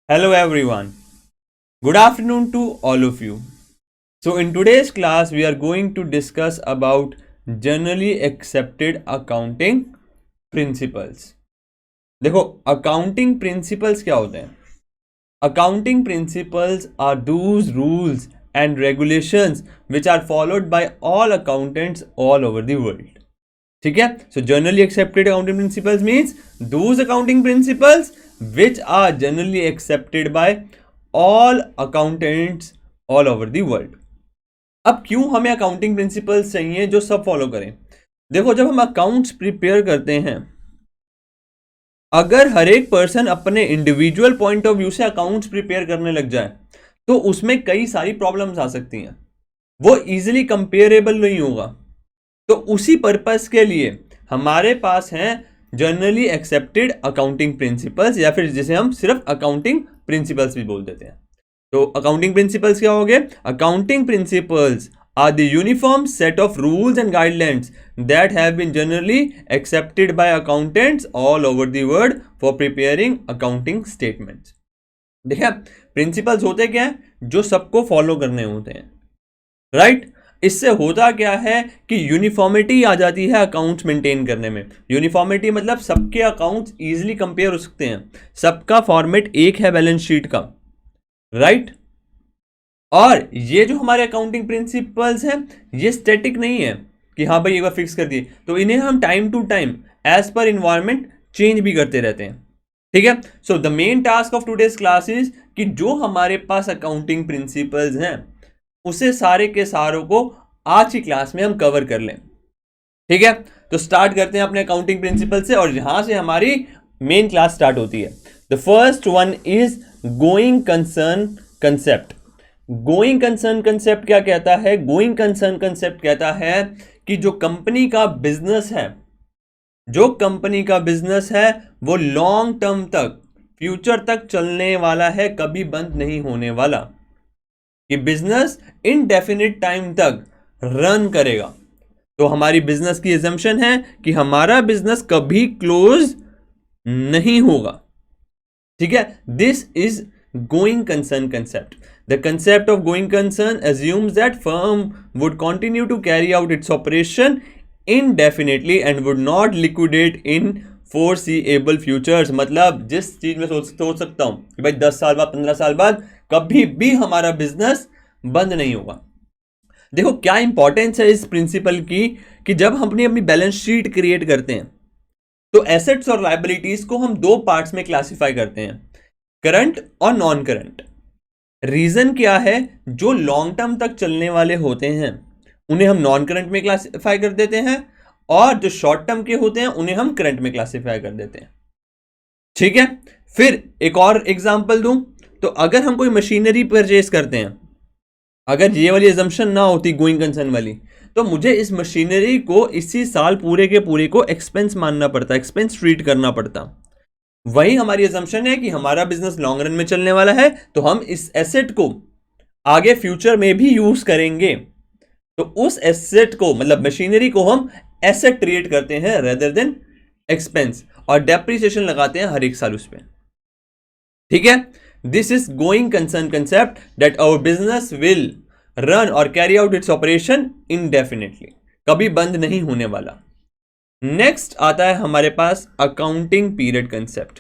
Hello everyone. Good afternoon to all of you. So in today's class we are going to discuss about generally accepted accounting principles. देखो accounting principles क्या होते हैं? Accounting principles are those rules and regulations which are followed by all accountants all over the world. ठीक है, so generally accepted accounting principles means those accounting principles which are generally accepted by all accountants all over the world. अब क्यों हमें accounting principles चाहिए जो सब follow करें? देखो, जब हम अकाउंट्स प्रिपेयर करते हैं, अगर हर एक पर्सन अपने इंडिविजुअल पॉइंट ऑफ व्यू से अकाउंट्स प्रिपेयर करने लग जाए तो उसमें कई सारी प्रॉब्लम्स आ सकती हैं, वो इजीली कंपेरेबल नहीं होगा। तो उसी पर्पस के लिए हमारे पास हैं जनरली एक्सेप्टेड अकाउंटिंग प्रिंसिपल्स, या फिर जिसे हम सिर्फ अकाउंटिंग प्रिंसिपल्स भी बोल देते हैं। तो अकाउंटिंग प्रिंसिपल्स क्या हो गए? Accounting principles are the uniform set of rules and guidelines that have been generally accepted by accountants all over the world for preparing accounting statements. देखिए, प्रिंसिपल्स होते क्या है? जो सबको फॉलो करने होते हैं, राइट? इससे होता क्या है कि यूनिफॉर्मिटी आ जाती है अकाउंट्स मेंटेन करने में। यूनिफॉर्मिटी मतलब सबके अकाउंट्स इजीली कंपेयर हो सकते हैं, सबका फॉर्मेट एक है बैलेंस शीट का, राइट? और ये जो हमारे अकाउंटिंग प्रिंसिपल्स हैं ये स्टैटिक नहीं है कि हाँ भाई एक बार फिक्स कर दिए, तो इन्हें हम time to time as per environment change भी करते रहते हैं। ठीक है, so the main task of today's class is कि जो हमारे पास अकाउंटिंग प्रिंसिपल्स हैं उसे सारे के सारों को आज की क्लास में हम कवर कर लें। ठीक है, तो स्टार्ट करते हैं अपने अकाउंटिंग प्रिंसिपल से और यहां से हमारी मेन क्लास स्टार्ट होती है। The first one is going concern concept. Going concern concept क्या कहता है? गोइंग कंसर्न कंसेप्ट कहता है कि जो कंपनी का बिजनेस है, जो कंपनी का बिजनेस है वो लॉन्ग टर्म तक, फ्यूचर तक चलने वाला है, कभी बंद नहीं होने वाला, कि बिजनेस इनडेफिनिट टाइम तक रन करेगा। तो हमारी बिजनेस की एजम्पशन है कि हमारा बिजनेस कभी क्लोज नहीं होगा। ठीक है, this is going concern concept. The concept of going concern assumes that firm would continue to carry out its operation indefinitely and would not liquidate in foreseeable futures. मतलब जिस चीज में सोच सकता हूं कि भाई 10 साल बाद, 15 साल बाद कभी भी हमारा बिजनेस बंद नहीं होगा। देखो क्या इंपॉर्टेंस है इस प्रिंसिपल की, कि जब हम अपनी बैलेंस शीट क्रिएट करते हैं तो एसेट्स और लायबिलिटीज को हम दो पार्ट्स में क्लासिफाई करते हैं, करंट और नॉन करंट। रीजन क्या है? जो लॉन्ग टर्म तक चलने वाले होते हैं उन्हें हम नॉन करंट में क्लासिफाई कर देते हैं, और जो शॉर्ट टर्म के होते हैं उन्हें हम करंट में क्लासिफाई कर देते हैं। ठीक है, फिर एक और एग्जांपल दूं तो अगर हम कोई मशीनरी परचेज करते हैं, अगर ये वाली एजम्पशन ना होती गोइंग कंसर्न वाली, तो मुझे इस मशीनरी को इसी साल पूरे के पूरे को एक्सपेंस मानना पड़ता, एक्सपेंस ट्रीट करना पड़ता। वही हमारी असम्पशन है कि हमारा बिजनेस लॉन्ग रन में चलने वाला है, तो हम इस एसेट को आगे फ्यूचर में भी यूज करेंगे। तो उस एसेट को, मतलब मशीनरी को, हम एसेट ट्रीट करते हैं रेदर देन एक्सपेंस, और डेप्रिसिएशन लगाते हैं हर एक साल उस पर। ठीक है, this is going concern concept that our business will run और carry out its operation indefinitely, कभी बंद नहीं होने वाला। नेक्स्ट आता है हमारे पास अकाउंटिंग पीरियड कंसेप्ट।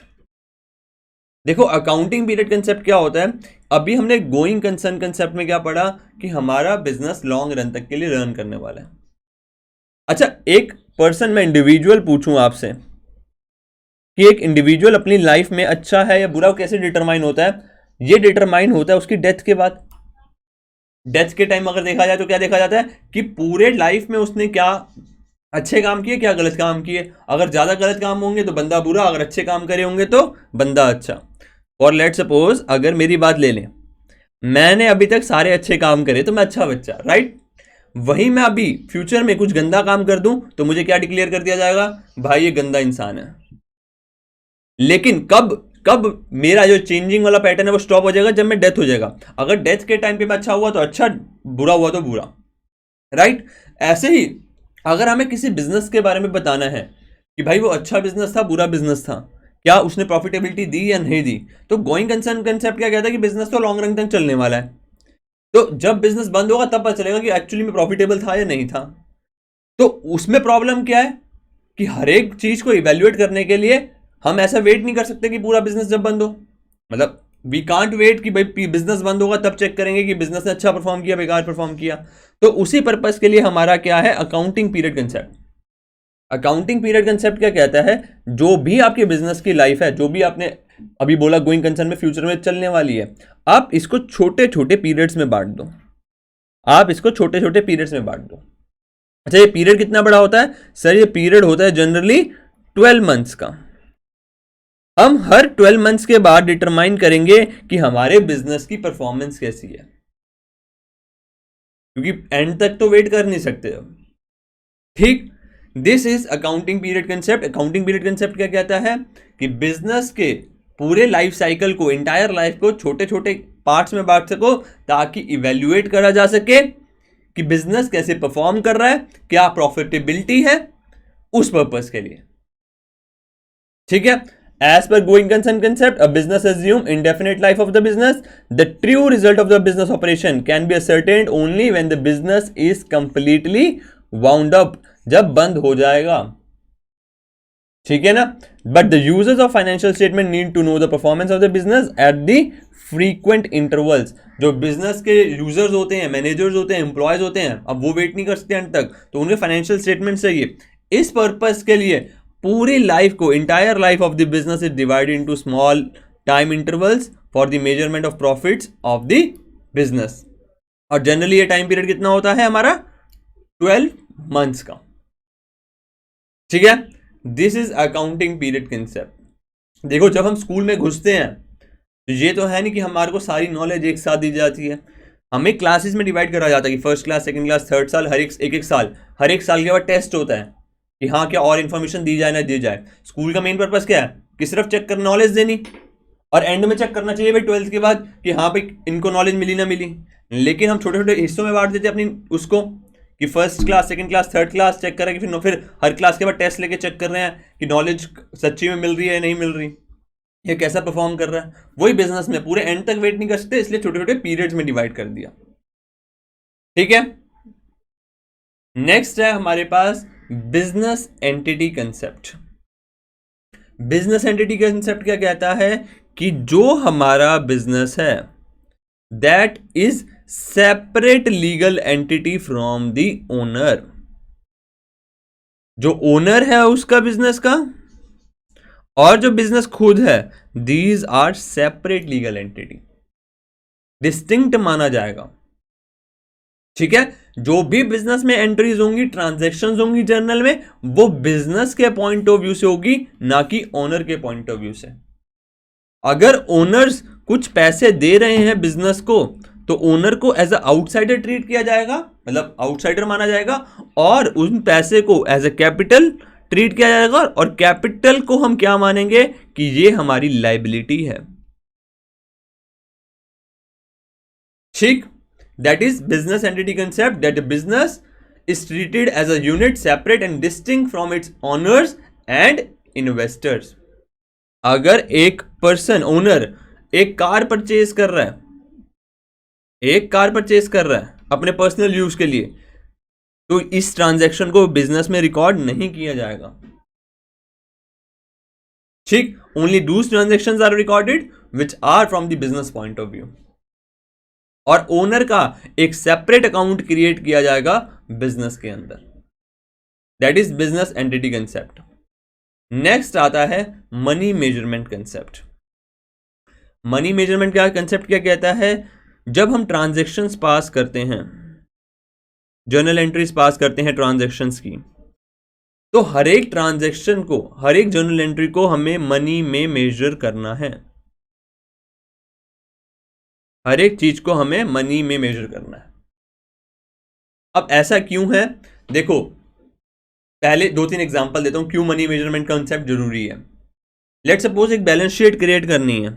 देखो अकाउंटिंग पीरियड कंसेप्ट क्या होता है? अभी हमने गोइंग कंसर्न कंसेप्ट में क्या पढ़ा कि हमारा बिजनेस लॉन्ग रन तक के लिए रन करने वाला है। अच्छा, एक पर्सन, मैं इंडिविजुअल पूछूं आपसे कि एक इंडिविजुअल अपनी लाइफ में अच्छा है या बुरा कैसे डिटरमाइन होता है? ये डिटरमाइन होता है उसकी डेथ के बाद। डेथ के टाइम अगर देखा जाए तो क्या देखा जाता है कि पूरे लाइफ में उसने क्या अच्छे काम किए, क्या गलत काम किए। अगर ज्यादा गलत काम होंगे तो बंदा बुरा, अगर अच्छे काम करे होंगे तो बंदा अच्छा। और लेट सपोज अगर मेरी बात ले लें, मैंने अभी तक सारे अच्छे काम करे तो मैं अच्छा बच्चा, राइट? वही मैं अभी फ्यूचर में कुछ गंदा काम कर दूं तो मुझे क्या डिक्लेयर कर दिया जाएगा? भाई ये गंदा इंसान है। लेकिन कब कब मेरा जो चेंजिंग वाला पैटर्न है वो स्टॉप हो जाएगा? जब मैं डेथ हो जाएगा। अगर डेथ के टाइम पे मैं अच्छा हुआ तो अच्छा, बुरा हुआ तो बुरा, राइट? ऐसे ही अगर हमें किसी बिजनेस के बारे में बताना है कि भाई वो अच्छा बिजनेस था, बुरा बिजनेस था, क्या उसने प्रॉफिटेबिलिटी दी या नहीं दी। तो गोइंग कंसर्न कंसेप्ट क्या कहता है कि बिजनेस तो लॉन्ग रन तक चलने वाला है, तो जब बिजनेस बंद होगा तब पता चलेगा कि एक्चुअली में प्रॉफिटेबल था या नहीं था। तो उसमें प्रॉब्लम क्या है कि हर एक चीज को इवेल्युएट करने के लिए हम ऐसा वेट नहीं कर सकते कि पूरा बिजनेस जब बंद हो, मतलब वी कांट वेट कि भाई बिजनेस बंद होगा तब चेक करेंगे कि बिजनेस ने अच्छा परफॉर्म किया बेकार परफॉर्म किया। तो उसी पर्पस के लिए हमारा क्या है, accounting period concept. Accounting period concept क्या कहता है, जो भी आपके बिजनेस की लाइफ है, जो भी आपने अभी बोला गोइंग कंसर्न में फ्यूचर में चलने वाली है, आप इसको छोटे छोटे पीरियड्स में बांट दो। आप इसको छोटे छोटे पीरियड्स में बांट दो। अच्छा, ये पीरियड कितना बड़ा होता है सर? ये पीरियड होता है जनरली 12 मंथ्स का। हम हर 12 मंथ्स के बाद डिटरमाइन करेंगे कि हमारे बिजनेस की परफॉर्मेंस कैसी है, क्योंकि एंड तक तो वेट कर नहीं सकते हो। ठीक, this is accounting period concept. Accounting period concept क्या कहता है कि बिजनेस के पूरे लाइफ साइकिल को, इंटायर लाइफ को छोटे छोटे पार्ट्स में बांट सको ताकि इवेल्युएट करा जा सके कि बिजनेस कैसे परफॉर्म कर रहा है, क्या प्रॉफिटेबिलिटी है, उस पर्पस के लिए। ठीक है, as per going concern concept, a business assume indefinite life of the business. The true result of the business operation can be ascertained only when the business is completely wound up, जब बंद हो जाएगा। ठीक है ना, but the users of financial statement need to know the performance of the business at the frequent intervals। जो business के users होते हैं, मैनेजर्स होते हैं, एम्प्लॉयज होते हैं, अब वो वेट नहीं कर सकते अंत तक, तो उन्हें फाइनेंशियल स्टेटमेंट चाहिए। इस पर्पस के लिए पूरी लाइफ को, entire life of the business is divided into small time intervals for the measurement of profits of the business. और जनरली ये टाइम पीरियड कितना होता है हमारा, 12 मंथ्स का। ठीक है, this is accounting period concept. देखो, जब हम स्कूल में घुसते हैं तो ये तो है नहीं कि हमारे को सारी नॉलेज एक साथ दी जाती है। हमें क्लासेस में डिवाइड करा जाता है कि first class, second class, third साल, हर एक साल, हर एक साल के बाद टेस्ट होता है कि हाँ क्या और इन्फॉर्मेशन दी जाए ना दी जाए। स्कूल का मेन पर्पस क्या है कि सिर्फ चेक कर नॉलेज देनी, और एंड में चेक करना चाहिए भाई 12th के बाद कि हाँ भाई इनको नॉलेज मिली ना मिली। लेकिन हम छोटे छोटे हिस्सों में बांट देते अपनी उसको कि first class, second class, third class check करें, फिर हर क्लास के बाद टेस्ट लेके चेक कर रहे हैं कि नॉलेज सच्ची में मिल रही है या नहीं मिल रही, ये कैसा परफॉर्म कर रहा है। वही बिजनेस में पूरे एंड तक वेट नहीं कर सकते, इसलिए छोटे छोटे पीरियड्स में डिवाइड कर दिया। ठीक है, नेक्स्ट है हमारे पास business entity concept. Business entity concept क्या कहता है कि जो हमारा बिजनेस है that is separate legal entity from the owner. जो ओनर है उसका बिजनेस का और जो बिजनेस खुद है, these are separate legal entity, distinct माना जाएगा। ठीक है, जो भी बिजनेस में एंट्रीज होंगी, ट्रांजैक्शंस होंगी जर्नल में, वो बिजनेस के पॉइंट ऑफ व्यू से होगी, ना कि ओनर के पॉइंट ऑफ व्यू से। अगर ओनर्स कुछ पैसे दे रहे हैं बिजनेस को, तो ओनर को एज अ आउटसाइडर ट्रीट किया जाएगा, मतलब आउटसाइडर माना जाएगा, और उन पैसे को एज अ कैपिटल ट्रीट किया जाएगा। और कैपिटल को हम क्या मानेंगे कि ये हमारी लायबिलिटी है। ठीक, that is business entity concept, that the business is treated as a unit separate and distinct from its owners and investors। अगर एक पर्सन, ओनर, एक कार परचेज कर रहा है, अपने पर्सनल यूज के लिए, तो इस ट्रांजैक्शन को बिजनेस में रिकॉर्ड नहीं किया जाएगा। ठीक, only those transactions are recorded which are from the business point of view. और ओनर का एक सेपरेट अकाउंट क्रिएट किया जाएगा बिजनेस के अंदर। That is business entity concept. Next आता है money measurement concept. Money measurement का कंसेप्ट क्या कहता है, जब हम ट्रांजैक्शंस पास करते हैं, जर्नल एंट्रीज पास करते हैं ट्रांजैक्शंस की, तो हर एक ट्रांजैक्शन को, हर एक जर्नल एंट्री को हमें मनी में मेजर करना है। हर एक चीज को हमें मनी में मेजर करना है। अब ऐसा क्यों है, देखो पहले 2-3 एग्जांपल देता हूं क्यों मनी मेजरमेंट कंसेप्ट जरूरी है। लेट सपोज एक बैलेंस शीट क्रिएट करनी है।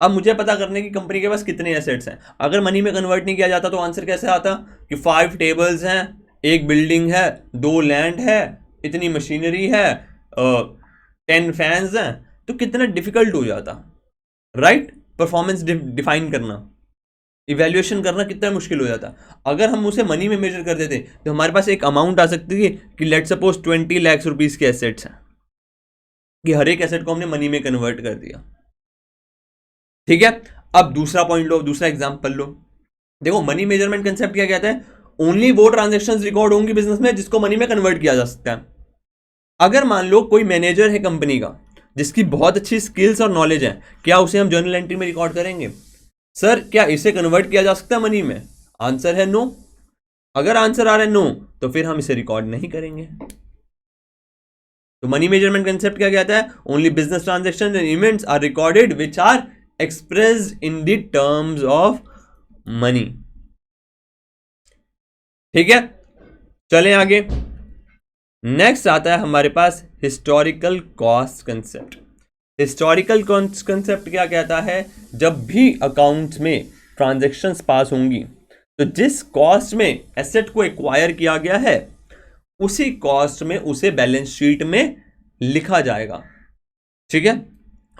अब मुझे पता करने की कंपनी के पास कितने एसेट्स हैं। अगर मनी में कन्वर्ट नहीं किया जाता तो आंसर कैसे आता कि 5 टेबल्स हैं, 1 बिल्डिंग है, 2 लैंड है, इतनी मशीनरी है, 10 फैंस हैं, तो कितना डिफिकल्ट हो जाता, राइट। परफॉर्मेंस डिफाइन करना, इवैल्यूएशन करना कितना मुश्किल हो जाता। अगर हम उसे मनी में मेजर कर देते तो हमारे पास एक अमाउंट आ सकती है कि लेट सपोज 20 लाख रुपीस के एसेट्स हैं, कि हर एक एसेट को हमने मनी में कन्वर्ट कर दिया, ठीक है। अब दूसरा पॉइंट लो, दूसरा एग्जांपल लो। देखो मनी मेजरमेंट कंसेप्ट क्या कहता है, ओनली वो ट्रांजेक्शंस रिकॉर्ड होंगी बिजनेस में जिसको मनी में कन्वर्ट किया जा सकता है। अगर मान लो कोई मैनेजर है कंपनी का जिसकी बहुत अच्छी स्किल्स और नॉलेज है, क्या उसे हम जर्नल एंट्री में रिकॉर्ड करेंगे? सर क्या इसे कन्वर्ट किया जा सकता है मनी में? आंसर है नो। अगर आंसर आ रहा है नो तो फिर हम इसे रिकॉर्ड नहीं करेंगे। तो मनी मेजरमेंट कंसेप्ट क्या कहता है, only business transaction and events are recorded which are expressed in the terms of money. ठीक है, चलें आगे। नेक्स्ट आता है हमारे पास historical cost concept. Historical concept क्या कहता है, जब भी अकाउंट्स में ट्रांजैक्शंस पास होंगी तो जिस कॉस्ट में एसेट को एक्वायर किया गया है उसी कॉस्ट में उसे बैलेंस शीट में लिखा जाएगा। ठीक है,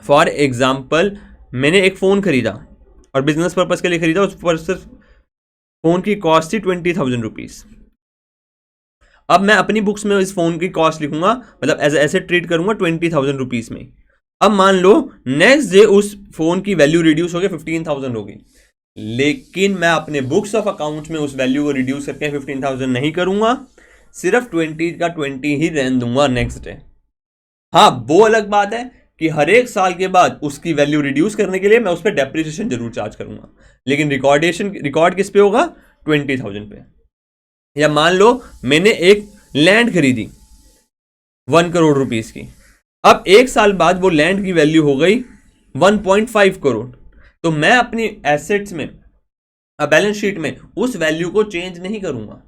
फॉर एग्जाम्पल मैंने एक फोन खरीदा और बिजनेस पर्पज के लिए खरीदा, उस पर सिर्फ फोन की कॉस्ट थी 20,000 रुपीज। अब मैं अपनी बुक्स में इस फोन की कॉस्ट लिखूंगा, मतलब एज एसेट ट्रीट करूंगा 20,000 रुपीज में। अब मान लो नेक्स्ट डे उस फोन की वैल्यू रिड्यूस हो गई 15,000 हो गई, लेकिन मैं अपने बुक्स ऑफ अकाउंट्स में उस वैल्यू को रिड्यूस करके 15,000 नहीं करूंगा, सिर्फ 20 का 20 ही रहने दूंगा नेक्स्ट डे। हाँ, वो अलग बात है कि हर एक साल के बाद उसकी वैल्यू रिड्यूस करने के लिए मैं उस पर डेप्रिसिएशन जरूर चार्ज करूंगा, लेकिन रिकॉर्ड किस पे होगा? 20,000 पे। या मान लो मैंने एक लैंड खरीदी 1 करोड़ रुपीस की, अब एक साल बाद वो लैंड की वैल्यू हो गई 1.5 करोड़, तो मैं अपनी एसेट्स में बैलेंस शीट में उस वैल्यू को चेंज नहीं करूंगा।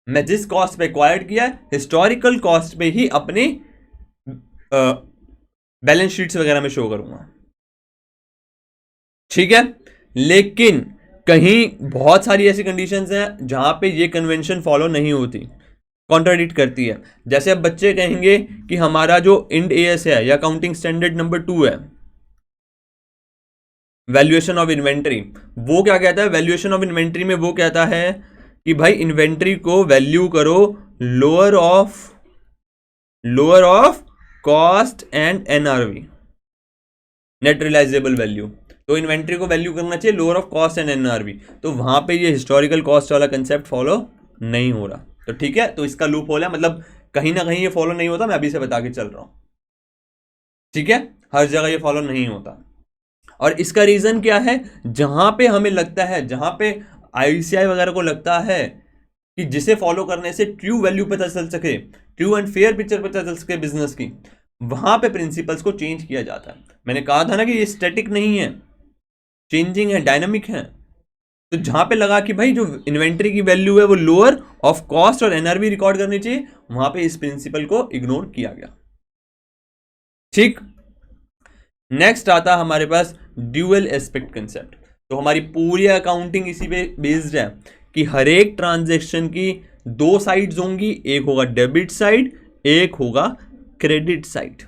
मैं जिस कॉस्ट पे एक्वायर्ड किया हिस्टोरिकल कॉस्ट पे ही अपने बैलेंस शीट्स वगैरह में शो करूंगा। ठीक है, लेकिन कहीं बहुत सारी ऐसी कंडीशंस हैं जहां पे ये कन्वेंशन फॉलो नहीं होती, कॉन्ट्राडिक्ट करती है। जैसे अब बच्चे कहेंगे कि हमारा जो इंड एएस है या अकाउंटिंग स्टैंडर्ड नंबर 2 है, वैल्यूएशन ऑफ इन्वेंट्री, वो क्या कहता है? वैल्यूएशन ऑफ इन्वेंट्री में वो कहता है कि भाई इन्वेंट्री को वैल्यू करो lower of cost and NRV, net realisable value. तो इन्वेंट्री को वैल्यू करना चाहिए lower of cost and NRV. तो वहां पे ये हिस्टोरिकल कॉस्ट वाला कंसेप्ट फॉलो नहीं हो रहा। तो ठीक है, तो इसका लूप होल है, मतलब कहीं ना कहीं ये फॉलो नहीं होता, मैं अभी से बता के चल रहा हूं। ठीक है, हर जगह ये फॉलो नहीं होता। और इसका रीजन क्या है? जहां पे हमें लगता है, जहां पे आईसीआई वगैरह को लगता है कि जिसे फॉलो करने से ट्रू वैल्यू पता चल सके, ट्रू एंड फेयर पिक्चर पता चल सके बिजनेस की, वहां पे प्रिंसिपल्स को चेंज किया जाता है। मैंने कहा था ना कि ये स्टैटिक नहीं है, चेंजिंग है, डायनामिक है। तो जहां पे लगा कि भाई जो इन्वेंट्री की वैल्यू है वो लोअर ऑफ कॉस्ट और एनआरवी रिकॉर्ड करनी चाहिए, वहां पे इस प्रिंसिपल को इग्नोर किया गया। ठीक, नेक्स्ट आता हमारे पास ड्यूअल एस्पेक्ट कंसेप्ट। तो हमारी पूरी अकाउंटिंग इसी पे बेस्ड है कि हर एक ट्रांजैक्शन की 2 साइड्स होंगी, एक होगा डेबिट साइड, एक होगा क्रेडिट साइड।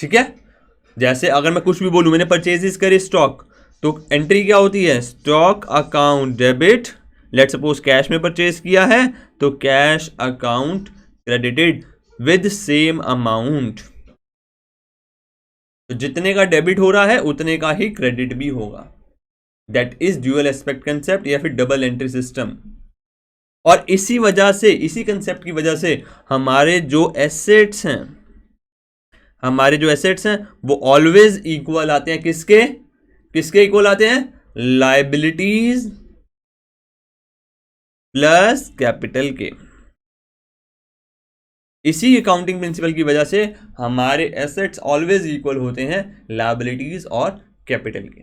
ठीक है, जैसे अगर मैं कुछ भी बोलूं, मैंने परचेजेस करे स्टॉक, तो एंट्री क्या होती है? Stock account debit. Let suppose cash में परचेज किया है तो cash account credited with same amount. तो जितने का डेबिट हो रहा है उतने का ही क्रेडिट भी होगा। That is dual aspect concept या फिर डबल एंट्री सिस्टम। और इसी वजह से, इसी कंसेप्ट की वजह से हमारे जो एसेट्स हैं वो ऑलवेज इक्वल आते हैं। किसके इक्वल आते हैं? लायबिलिटीज प्लस कैपिटल के। इसी अकाउंटिंग प्रिंसिपल की वजह से हमारे एसेट्स ऑलवेज इक्वल होते हैं लायबिलिटीज और कैपिटल के।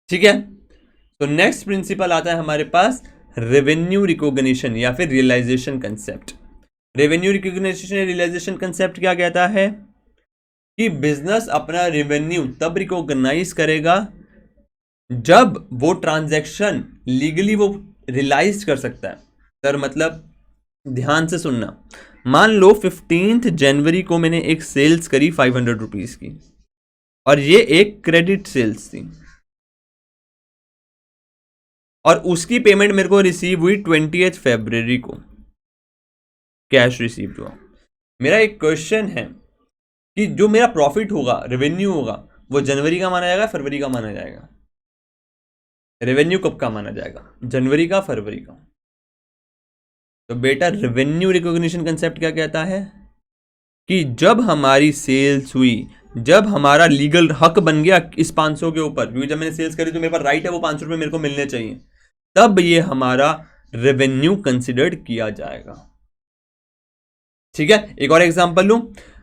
ठीक है, तो नेक्स्ट प्रिंसिपल आता है हमारे पास रेवेन्यू रिकॉग्निशन या फिर रियलाइजेशन कंसेप्ट। रेवेन्यू रिकॉग्निशन या रियलाइजेशन कंसेप्ट क्या कहता है कि बिजनेस अपना रेवेन्यू तब रिकॉग्नाइज करेगा जब वो ट्रांजैक्शन लीगली वो रियलाइज कर सकता है। सर मतलब ध्यान से सुनना, मान लो 15 जनवरी को मैंने एक सेल्स करी 500 रुपीज की, और ये एक क्रेडिट सेल्स थी, और उसकी पेमेंट मेरे को रिसीव हुई 20 फरवरी को, कैश रिसीव हुआ। मेरा एक क्वेश्चन है कि जो मेरा प्रॉफिट होगा, रेवेन्यू होगा, वो जनवरी का माना जाएगा, फरवरी का माना जाएगा? रेवेन्यू कब का माना जाएगा, जनवरी का, फरवरी का? तो बेटा रेवेन्यू रिकॉग्निशन कंसेप्ट क्या कहता है कि जब हमारी सेल्स हुई, जब हमारा लीगल हक बन गया इस 500 के ऊपर, क्योंकि जब मैंने सेल्स करी तो मेरे पास राइट है वो 500 रुपये मेरे को मिलने चाहिए, तब ये हमारा रेवेन्यू कंसिडर्ड किया जाएगा। ठीक है, एक और एग्जांपल लूं।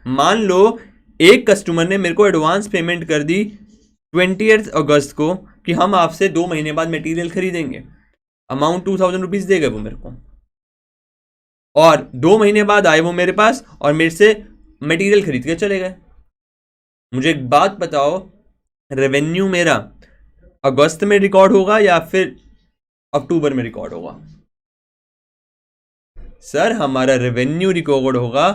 मान लो एक कस्टमर ने मेरे को एडवांस पेमेंट कर दी 20 अगस्त को कि हम आपसे 2 महीने बाद मटेरियल खरीदेंगे, अमाउंट 2000 रुपीज देगा वो मेरे को, और 2 महीने बाद आए वो मेरे पास और मेरे से मटेरियल खरीद के चले गए। मुझे एक बात बताओ, रेवेन्यू मेरा अगस्त में रिकॉर्ड होगा या फिर अक्टूबर में रिकॉर्ड होगा? सर हमारा रेवेन्यू रिकॉर्ड होगा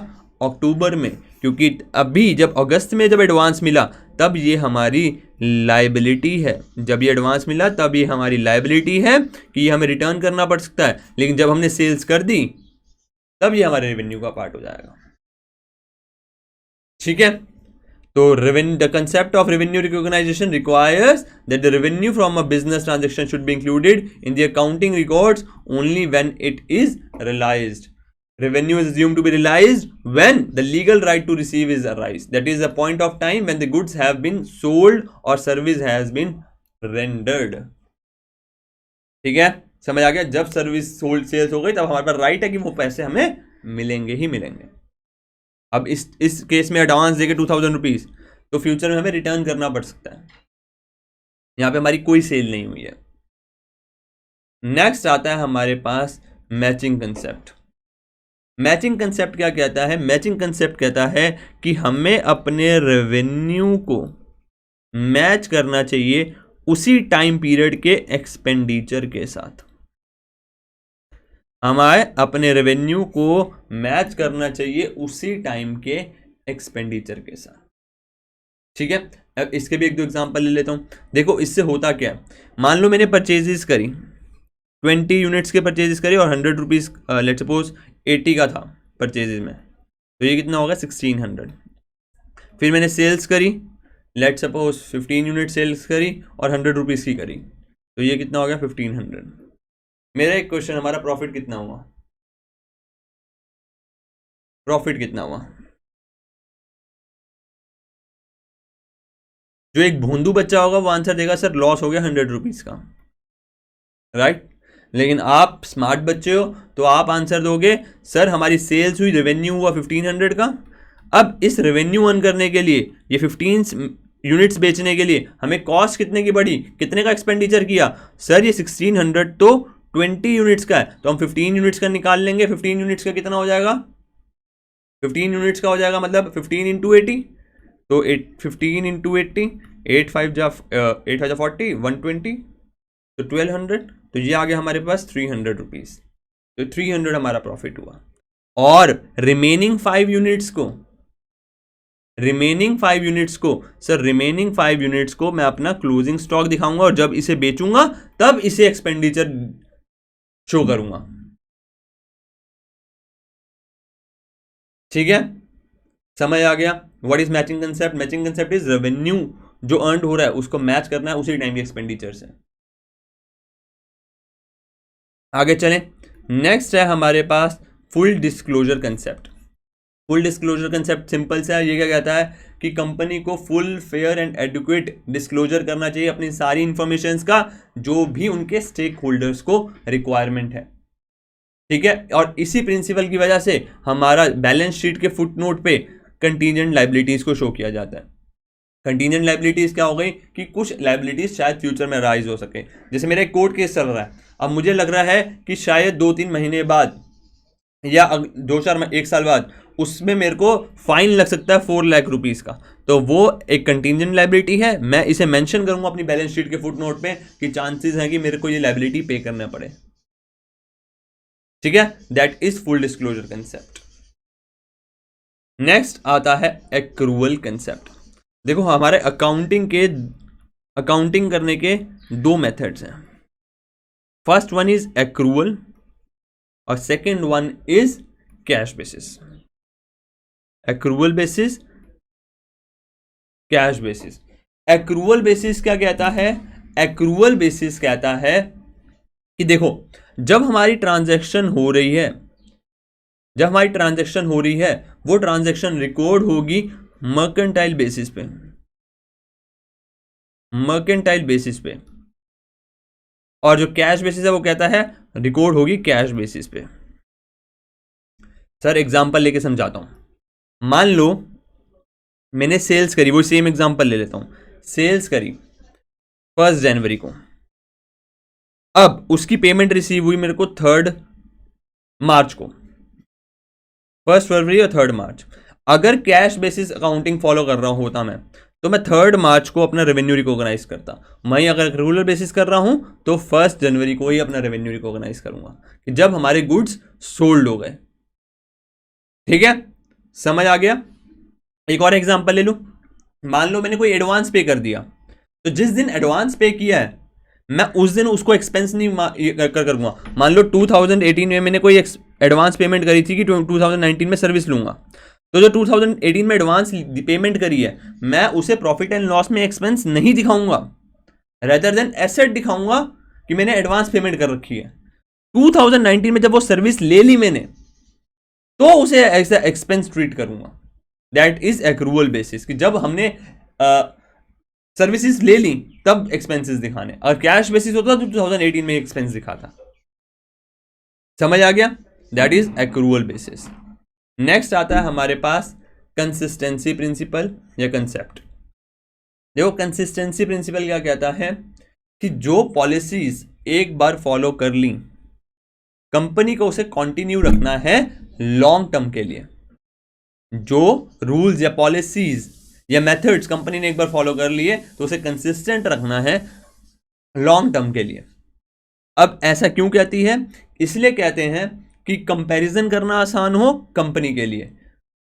अक्टूबर में, क्योंकि अभी जब अगस्त में जब एडवांस मिला तब ये हमारी लायबिलिटी है, जब ये एडवांस मिला तब ये हमारी लायबिलिटी है कि ये हमें रिटर्न करना पड़ सकता है, लेकिन जब हमने सेल्स कर दी तब ये हमारे रेवेन्यू का पार्ट हो जाएगा। ठीक है, तो the concept of revenue recognition requires that the revenue from a business transaction should be included in the accounting records only when it is realized. Revenue is assumed to be realized when the legal right to receive is arised. That is the point of time when the goods have been sold or service has been rendered. ठीक है, समझ आ गया? जब service sold sales हो गई तब हमारे पास right है कि वो पैसे हमें मिलेंगे ही मिलेंगे। अब इस केस में एडवांस देके 2000 रुपीज, तो फ्यूचर में हमें रिटर्न करना पड़ सकता है, यहां पे हमारी कोई सेल नहीं हुई है। नेक्स्ट आता है हमारे पास मैचिंग कंसेप्ट। मैचिंग कंसेप्ट क्या कहता है? मैचिंग कंसेप्ट कहता है कि हमें अपने रेवेन्यू को मैच करना चाहिए उसी टाइम पीरियड के एक्सपेंडिचर के साथ। हमें अपने रेवेन्यू को मैच करना चाहिए उसी टाइम के एक्सपेंडिचर के साथ। ठीक है, अब इसके भी 1-2 एग्जांपल ले लेता हूं। देखो इससे होता क्या है, मान लो मैंने परचेजेस करी, 20 यूनिट्स के परचेजेस करे और 100 रुपीज लेट सपोज 80 का था परचेजेस में, तो ये कितना होगा 1600। फिर मैंने सेल्स करी, लेट सपोज 15 यूनिट सेल्स करी और 100 रुपीज की करी, तो ये कितना हो गया 1500। मेरा एक क्वेश्चन, हमारा प्रॉफिट कितना हुआ? प्रॉफिट कितना हुआ? जो एक भोंदू बच्चा होगा वो आंसर देगा सर लॉस हो गया 100 रुपीज का, राइट? लेकिन आप स्मार्ट बच्चे हो तो आप आंसर दोगे सर हमारी सेल्स हुई, रेवेन्यू हुआ 1500 का। अब इस रेवेन्यू अर्न करने के लिए, ये 15 यूनिट्स बेचने के लिए हमें कॉस्ट कितने की बढ़ी, कितने का एक्सपेंडिचर किया? सर ये 1600 तो 20 यूनिट्स का है, तो हम 15 यूनिट्स का निकाल लेंगे। 15 यूनिट्स का कितना हो जाएगा? 15 यूनिट्स का हो जाएगा मतलब 15 इंटू 80, तो 15 इंटू 80, 8 5 जा 40, 120, तो 1200, तो ये आ गया हमारे पास 300 रुपीज। तो 300 हमारा प्रॉफिट हुआ। और रिमेनिंग 5 यूनिट्स को, सर रिमेनिंग 5 यूनिट्स को मैं अपना क्लोजिंग स्टॉक दिखाऊंगा और जब इसे बेचूंगा तब इसे एक्सपेंडिचर शो करूंगा। ठीक है, समझ आ गया? What is matching concept? Matching concept is revenue जो अर्न हो रहा है उसको मैच करना है उसी टाइम के एक्सपेंडिचर से। आगे चलें, नेक्स्ट है हमारे पास full disclosure concept. Full disclosure concept simple सा है, ये क्या कहता है कि कंपनी को full fair and adequate disclosure करना चाहिए अपनी सारी इंफॉर्मेशंस का, जो भी उनके स्टेक होल्डर्स को रिक्वायरमेंट है। ठीक है, और इसी प्रिंसिपल की वजह से हमारा बैलेंस शीट के फुट नोट पे कंटीजेंट लाइबिलिटीज को शो किया जाता है। कंटीजेंट लाइबिलिटीज क्या हो गई कि कुछ लाइबिलिटीज शायद फ्यूचर में राइज हो सके। जैसे मेरा एक कोर्ट केस चल रहा है, अब मुझे लग रहा है कि शायद 2-3 महीने बाद या 1 साल बाद उसमें मेरे को फाइन लग सकता है 4 लाख रुपीस का, तो वो एक कंटीजेंट लाइबिलिटी है। मैं इसे मेंशन करूंगा अपनी बैलेंस शीट के फुट नोट पे कि चांसेस हैं कि मेरे को ये लाइबिलिटी पे करना पड़े। ठीक है, that is full disclosure concept. Next आता है एक्रूअल कंसेप्ट। देखो हमारे अकाउंटिंग करने के दो मेथड्स हैं। फर्स्ट वन इज एक्रूअल और second one is cash basis. Accrual basis, cash basis. Accrual basis क्या कहता है? एक्रूअल बेसिस कहता है कि देखो जब हमारी ट्रांजैक्शन हो रही है, वो ट्रांजैक्शन रिकॉर्ड होगी मर्केंटाइल बेसिस पे, और जो कैश बेसिस है वो कहता है रिकॉर्ड होगी कैश बेसिस पे। सर एग्जांपल लेके समझाता हूं। मान लो मैंने सेल्स करी, वो सेम एग्जांपल ले लेता हूं। सेल्स करी 1 जनवरी को, अब उसकी पेमेंट रिसीव हुई मेरे को 3 मार्च को, 1 फरवरी और 3 मार्च। अगर कैश बेसिस अकाउंटिंग फॉलो कर रहा होता मैं, तो मैं 3 मार्च को अपना रेवेन्यू रिकॉग्नाइज करता। मैं अगर रेगुलर बेसिस कर रहा हूं तो 1 जनवरी को ही अपना रेवेन्यू रिकॉग्नाइज करूंगा कि जब हमारे गुड्स सोल्ड हो गए। ठीक है, समझ आ गया? एक और एग्जांपल ले लूं। मान लो मैंने कोई एडवांस पे कर दिया, तो जिस दिन एडवांस पे किया है मैं उस दिन उसको एक्सपेंस नहीं करूंगा। मान लो 2018 में मैंने कोई एडवांस पेमेंट करी थी कि 2019 में सर्विस लूंगा, तो जो 2018 में एडवांस पेमेंट करी है मैं उसे प्रॉफिट एंड लॉस में एक्सपेंस नहीं दिखाऊंगा, रेदर देन एसेट दिखाऊंगा कि मैंने एडवांस पेमेंट कर रखी है। 2019 में जब वो सर्विस ले ली मैंने, तो उसे ऐसा एक्सपेंस ट्रीट करूंगा। दैट इज एक्रूअल बेसिस, कि जब हमने सर्विसेज ले ली तब एक्सपेंसेस दिखाने। और कैश बेसिस होता तो 2018 में एक्सपेंस दिखाता। समझ आ गया? That is accrual basis. Next आता है हमारे पास कंसिस्टेंसी प्रिंसिपल या कंसेप्ट। देखो कंसिस्टेंसी प्रिंसिपल क्या कहता है कि जो पॉलिसीज एक बार फॉलो कर ली, कंपनी को उसे कंटिन्यू रखना है लॉन्ग टर्म के लिए। जो रूल्स या पॉलिसीज या मेथड्स कंपनी ने एक बार फॉलो कर लिए तो उसे कंसिस्टेंट रखना है लॉन्ग टर्म के लिए। अब ऐसा क्यों कहती है? इसलिए कहते हैं कि कंपैरिजन करना आसान हो कंपनी के लिए,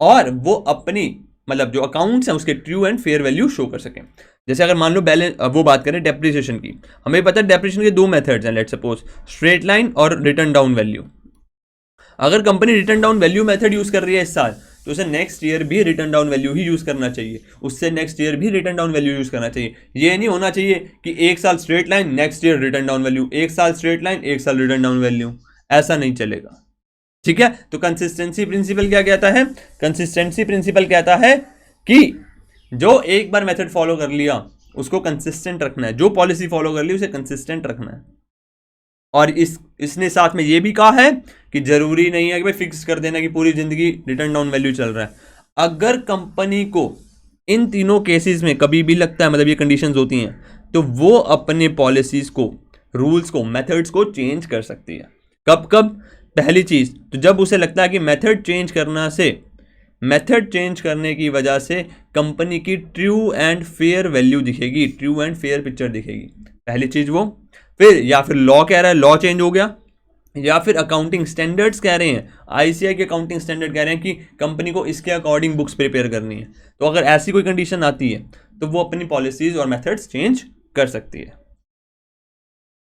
और वो अपनी मतलब जो अकाउंट्स हैं उसके true and fair value show कर सकें। जैसे अगर मान लो बैलेंस, वो बात करें डेप्रिसिएशन की, हमें पता है डेप्रिसिएशन के 2 मेथड्स हैं, लेट्स सपोज स्ट्रेट लाइन और रिटर्न डाउन वैल्यू। अगर company return down value method use कर रही है इस साल, तो उसे नेक्स्ट ईयर भी रिटर्न डाउन वैल्यू ही यूज करना चाहिए, उससे नेक्स्ट ईयर भी रिटर्न डाउन वैल्यू यूज करना चाहिए। ये नहीं होना चाहिए कि एक साल straight line next year return down value, एक साल स्ट्रेट लाइन एक साल रिटर्न डाउन वैल्यू, ऐसा नहीं चलेगा। ठीक है, तो कंसिस्टेंसी प्रिंसिपल क्या कहता है? कंसिस्टेंसी प्रिंसिपल कहता है कि जो एक बार मेथड फॉलो कर लिया उसको कंसिस्टेंट रखना है, जो पॉलिसी फॉलो कर ली उसे कंसिस्टेंट रखना है। और इसने साथ में ये भी कहा है कि जरूरी नहीं है कि भाई फिक्स कर देना कि पूरी जिंदगी रिटर्न डाउन वैल्यू चल रहा है। अगर कंपनी को इन तीनों केसेस में कभी भी लगता है, मतलब ये कंडीशंस होती हैं, तो वो अपने पॉलिसीज को, रूल्स को, मेथड्स को चेंज कर सकती है। कब कब? पहली चीज तो जब उसे लगता है कि मेथड चेंज करने की वजह से कंपनी की ट्रू एंड फेयर वैल्यू दिखेगी, ट्रू एंड फेयर पिक्चर दिखेगी, पहली चीज वो। फिर या फिर लॉ कह रहा है, लॉ चेंज हो गया, या फिर अकाउंटिंग स्टैंडर्ड्स कह रहे हैं, आईसीआई के अकाउंटिंग स्टैंडर्ड कह रहे हैं कि कंपनी को इसके अकॉर्डिंग बुक्स प्रिपेयर करनी है। तो अगर ऐसी कोई कंडीशन आती है तो वो अपनी पॉलिसीज और मेथड्स चेंज कर सकती है।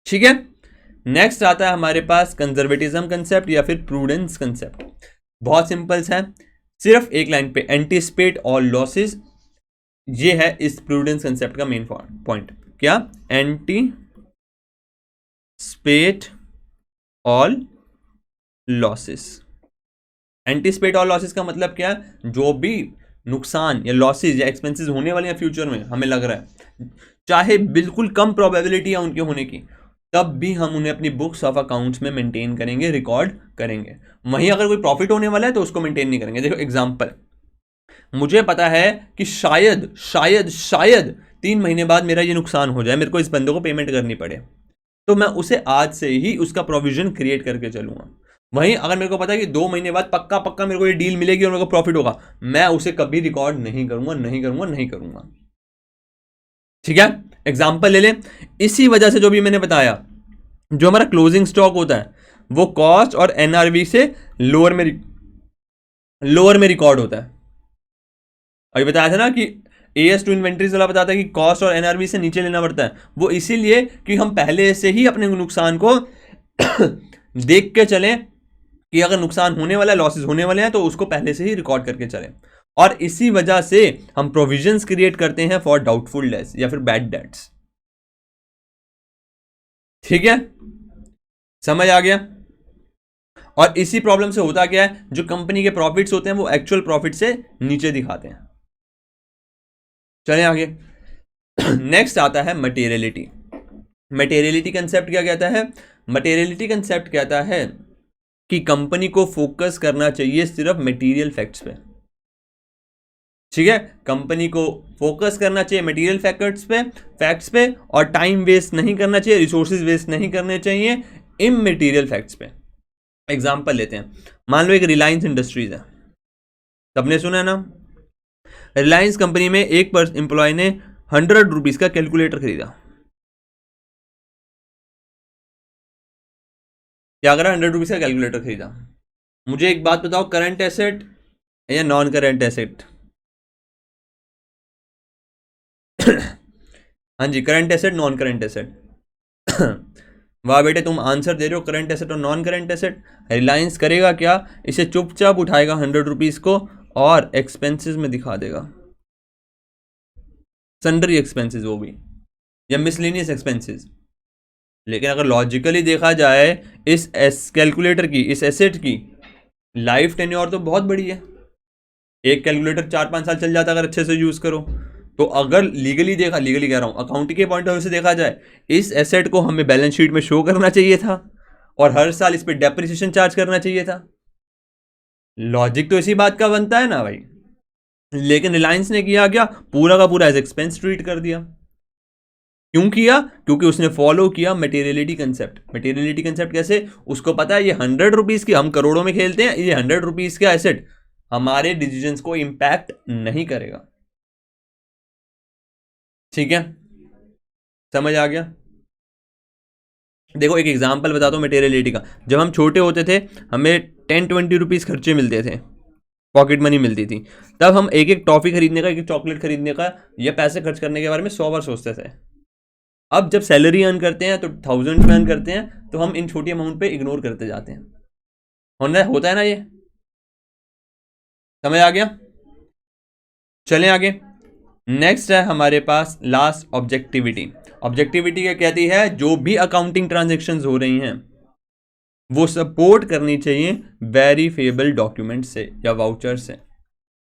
ठीक है, नेक्स्ट आता है हमारे पास कंजर्वेटिज्म कंसेप्ट या फिर प्रूडेंस कंसेप्ट। बहुत सिंपल्स है, सिर्फ एक लाइन पे, एंटीसिपेट ऑल लॉसेस। ये है इस प्रूडेंस कंसेप्ट का मेन पॉइंट। क्या? Anticipate all losses. Anticipate all losses का मतलब क्या है? जो भी नुकसान या लॉसेस या एक्सपेंसेस होने वाले हैं फ्यूचर में, हमें लग रहा है चाहे बिल्कुल कम प्रोबेबिलिटी है उनके होने की, तब भी हम उन्हें अपनी बुक्स ऑफ अकाउंट्स में मेंटेन करेंगे, रिकॉर्ड करेंगे। वहीं अगर कोई प्रॉफिट होने वाला है तो उसको मेंटेन नहीं करेंगे। देखो एग्जांपल, मुझे पता है कि शायद शायद शायद 3 महीने बाद मेरा ये नुकसान हो जाए, मेरे को इस बंदे को पेमेंट करनी पड़े, तो मैं उसे आज से ही उसका प्रोविजन क्रिएट करके चलूंगा। वहीं अगर मेरे को पता है कि 2 महीने बाद पक्का पक्का मेरे को ये डील मिलेगी और मेरे को प्रॉफिट होगा, मैं उसे कभी रिकॉर्ड नहीं करूंगा। ठीक है, एग्जांपल ले लें। इसी वजह से जो भी मैंने बताया, जो हमारा क्लोजिंग स्टॉक होता है वो कॉस्ट और एनआरवी से लोअर में रिकॉर्ड होता है। अभी बताया था ना कि AS टू इन्वेंट्रीज वाला बताता है कि कॉस्ट और NRV से नीचे लेना पड़ता है, वो इसीलिए कि हम पहले से ही अपने नुकसान को देख के चलें कि अगर नुकसान होने वाला है, लॉसेस होने वाले हैं, तो उसको पहले से ही रिकॉर्ड करके चलें। और इसी वजह से हम प्रोविजंस क्रिएट करते हैं फॉर डाउटफुल डेट्स या फिर बैड डेट्स। ठीक है, समझ आ गया? और इसी प्रॉब्लम से होता क्या है, जो कंपनी के प्रॉफिट्स होते हैं वो एक्चुअल प्रॉफिट से नीचे दिखाते हैं। चलें आगे। नेक्स्ट आता है मटेरियलिटी। मटेरियलिटी कंसेप्ट क्या कहता है? मटेरियलिटी कंसेप्ट कहता है कि कंपनी को फोकस करना चाहिए सिर्फ मटेरियल फैक्ट्स पे। ठीक है, कंपनी को फोकस करना चाहिए मटेरियल फैक्ट्स पे और टाइम वेस्ट नहीं करना चाहिए, रिसोर्सेज वेस्ट नहीं करने चाहिए इमटेरियल फैक्ट्स पे। एग्जांपल लेते हैं, मान लो एक रिलायंस इंडस्ट्रीज है, सबने सुना है ना? रिलायंस कंपनी में एक एम्प्लॉय ने 100 रुपीज का कैलकुलेटर खरीदा। क्या करा? 100 रुपीज का कैलकुलेटर खरीदा। मुझे एक बात बताओ, करंट एसेट या नॉन करंट एसेट? हाँ जी, current asset, non current asset. वाह बेटे, तुम आंसर दे रहे हो करंट एसेट और नॉन करंट एसेट। रिलायंस करेगा क्या? इसे चुपचाप उठाएगा 100 रुपीज को और एक्सपेंसेस में दिखा देगा, सन्ड्री एक्सपेंसेस वो भी, या मिसलेनियस एक्सपेंसेस। लेकिन अगर लॉजिकली देखा जाए इस कैलकुलेटर की, इस एसेट की लाइफ टेन्योर तो बहुत बड़ी है। एक कैलकुलेटर 4-5 साल चल जाता अगर अच्छे से यूज करो। तो अगर लीगली कह रहा हूं, अकाउंटिंग के पॉइंट ऑफ व्यू से देखा जाए, इस एसेट को हमें बैलेंस शीट में शो करना चाहिए था और हर साल इस पर डेप्रिसिएशन चार्ज करना चाहिए था। लॉजिक तो इसी बात का बनता है ना भाई। लेकिन रिलायंस ने किया क्या? पूरा का पूरा एज एक्सपेंस ट्रीट कर दिया। क्यों किया? क्योंकि उसने फॉलो किया मटेरियलिटी कंसेप्ट। मटेरियलिटी कंसेप्ट कैसे? उसको पता है ये 100 रुपीज की, हम करोड़ों में खेलते हैं, ये 100 रुपीज का एसेट हमारे डिसीजंस को इंपैक्ट नहीं करेगा। ठीक है, समझ आ गया? देखो एक एग्जांपल बताता हूँ मटेरियलिटी का। जब हम छोटे होते थे, हमें 10-20 रुपीज खर्चे मिलते थे, पॉकेट मनी मिलती थी, तब हम एक एक टॉफी खरीदने का, एक चॉकलेट खरीदने का या पैसे खर्च करने के बारे में 100 बार सोचते थे। अब जब सैलरी अर्न करते हैं, तो 1000 में अर्न करते हैं, तो हम इन छोटी अमाउंट पे इग्नोर करते जाते हैं। होता है ना ये? समझ आ गया? चलें आगे। नेक्स्ट है हमारे पास लास्ट, ऑब्जेक्टिविटी। ऑब्जेक्टिविटी क्या कहती है? जो भी अकाउंटिंग ट्रांजेक्शन्स हो रही हैं वो सपोर्ट करनी चाहिए वेरीफेबल डॉक्यूमेंट से या वाउचर से,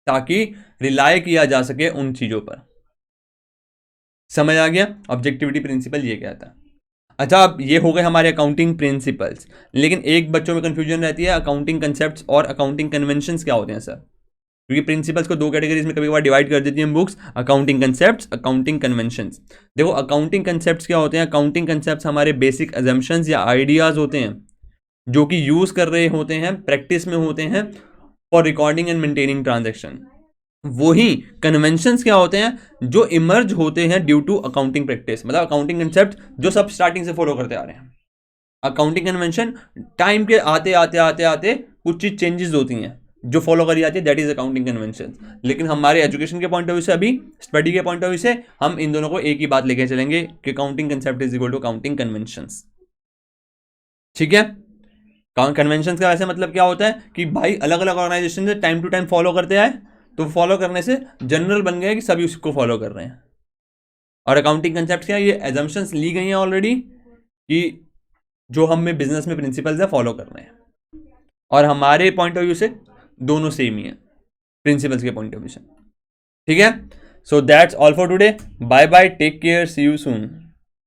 ताकि रिलाय किया जा सके उन चीजों पर। समझ आ गया? ऑब्जेक्टिविटी प्रिंसिपल ये कहता है। अच्छा, अब ये हो गए हमारे अकाउंटिंग प्रिंसिपल्स। लेकिन एक बच्चों में कंफ्यूजन रहती है, अकाउंटिंग कंसेप्ट्स और अकाउंटिंग कन्वेंशंस क्या होते हैं सर? क्योंकि प्रिंसिपल्स को 2 कैटेगरीज में कभी कभार डिवाइड कर देती हैं books, accounting concepts, accounting conventions. देखो अकाउंटिंग कंसेप्ट्स क्या होते हैं? अकाउंटिंग कंसेप्ट्स हमारे बेसिक अजम्पशंस या आइडियाज होते हैं जो कि यूज कर रहे होते हैं, प्रैक्टिस में होते हैं for recording and maintaining transaction. वही कन्वेंशंस क्या होते हैं? जो इमर्ज होते हैं ड्यू टू अकाउंटिंग प्रैक्टिस, मतलब अकाउंटिंग कंसेप्ट जो सब स्टार्टिंग से फॉलो करते आ रहे हैं। अकाउंटिंग कन्वेंशन टाइम के आते आते आते आते कुछ चीज चेंजेस होती हैं जो फॉलो करी जाती है, दैट इज अकाउंटिंग कन्वेंशन। लेकिन हमारे एजुकेशन के पॉइंट ऑफ व्यू से, अभी स्टडी के पॉइंट ऑफ व्यू से, हम इन दोनों को एक ही बात लेके चलेंगे कि accounting concept is equal to accounting conventions. ठीक है, कन्वेंशंस का वैसे मतलब क्या होता है कि भाई अलग अलग ऑर्गेनाइजेशन से टाइम टू टाइम फॉलो करते आए, तो फॉलो करने से जनरल बन गया कि सभी उसको फॉलो कर रहे हैं। और अकाउंटिंग कंसेप्ट क्या है? ये एजम्पशंस ली गई हैं ऑलरेडी कि जो हम में बिजनेस में प्रिंसिपल्स है फॉलो कर रहे हैं। और हमारे पॉइंट ऑफ व्यू से दोनों सेम ही है प्रिंसिपल्स के पॉइंट ऑफ व्यू से। ठीक है, so that's all for today. Bye bye, take care, see you soon.